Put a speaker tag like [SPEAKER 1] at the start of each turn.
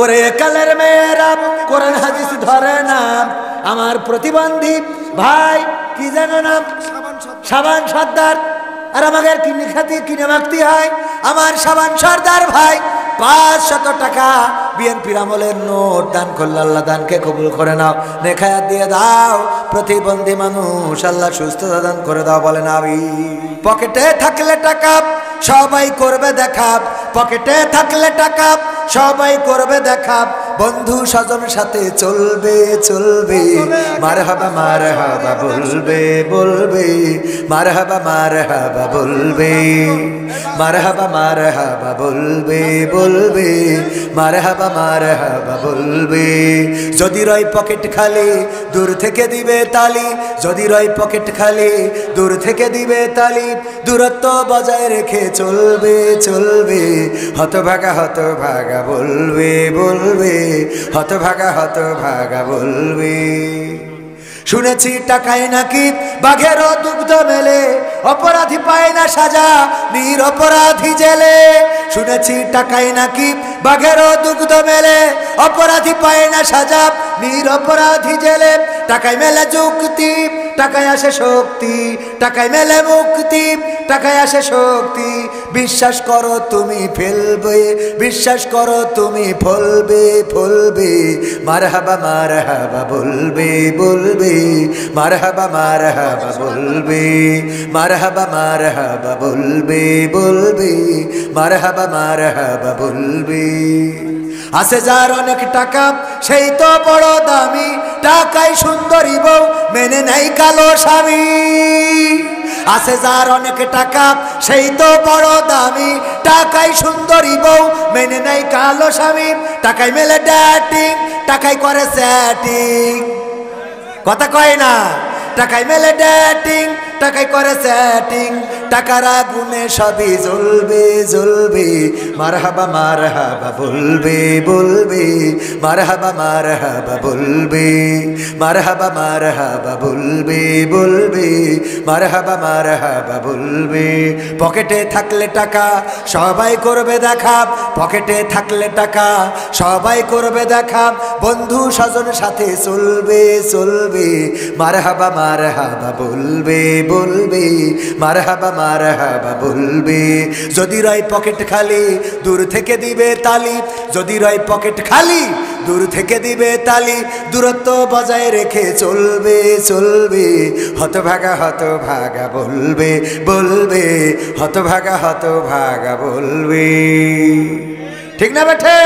[SPEAKER 1] ওরে কালের মেয়েরা কোরআন হাদিস ধরে না। আমার প্রতিবন্ধী ভাই কি জানো নাম? সাবান সর্দার। আর আমাকে কিনে খাতি কিনে মাখতে হয়। আমার সাবান সর্দার ভাই 500 টাকা বিএনপির আমলের নোট দান করলে আল্লাহ দানকে কবুল করে নাও, নেখায়াত দিয়ে দাও। প্রতিবন্ধী মানুষ আল্লাহ সুস্থতা দান করে দাও, বলেন আমিন। পকেটে থাকলে টাকা সবাই করবে দেখা, পকেটে থাকলে টাকা সবাই করবে দেখা, বন্ধু স্বজন সাথে চলবে চলবে, মারহাবা মারহাবা বলবে বলবে, মারহাবা মারহাবা বলবে, মারহাবা মারহাবা বলবে বলবে, মারহাবা মারহাবা বলবে। যদি রয় পকেট খালি দূর থেকে দিবে তালি, যদি রয় পকেট খালি দূর থেকে দিবে তালি, দূরত্ব বজায় রেখে চলবে চলবে, হতভাগা হতভাগা বলবে বলবে, হতভাগা হতভাগা বলবে। শুনেছি টাকায় নাকি বাঘেরও দুগ্ধ মেলে, অপরাধী পায় না সাজা নিরপরাধী জেলে। শুনেছি টাকায় নাকি বাঘেরও দুগ্ধ মেলে, অপরাধী পায় না সাজা নিরপরাধী জেলে। টাকায় মেলে যুক্তি, টাকায় আসে শক্তি, টাকায় মেলে মুক্তি, টাকায় আসে শক্তি। বিশ্বাস করো তুমি ফেলবে, বিশ্বাস করো তুমি ফলবে ফলবে, মারহাবা মারহাবা বলবে বলবে, মারহাবা মারহাবা বলবে, মারহাবা মারহাবা বলবে বলবে, মারহাবা মারহাবা বলবে। আছে যার অনেক টাকা সেই তো বড় দামি, টাকায় সুন্দরী বউ মেনে নাই কালো স্বামী। আছে যার অনেক টাকা সেই তো বড় দামি, টাকায় সুন্দরী বউ মেনে নাই কালো স্বামী। টাকায় মেলে ডেটিং, টাকায় করে সেটিং, কথা কয় না। টাকায় মেলে ডেটিং, টাকায় করে সেটিং, টাকার আগুনে সবই জ্বলবে জ্বলবে, মারহাবা মারহাবা বলবে বলবে, মারহাবা মারহাবা বলবে, মারহাবা মারহাবা বলবে বলবে, মারহাবা মারহাবা বলবে। পকেটে থাকলে টাকা সবাই করবে দেখা, পকেটে থাকলে টাকা সবাই করবে দেখা, বন্ধু স্বজন সাথে চলবে চলবে, মারহাবা মারহাবা বলবে বলবে, মারহাবা মারহাবা বলবে। যদি রয় পকেট খালি দূর থেকে দিবে তালি, যদি রয় পকেট খালি দূর থেকে দিবে তালি, দূরত্ব বজায় রেখে চলবে চলবে, হতভাগা হতভাগা বলবে বলবে, হতভাগা হতভাগা বলবে। ঠিক না বেঠে?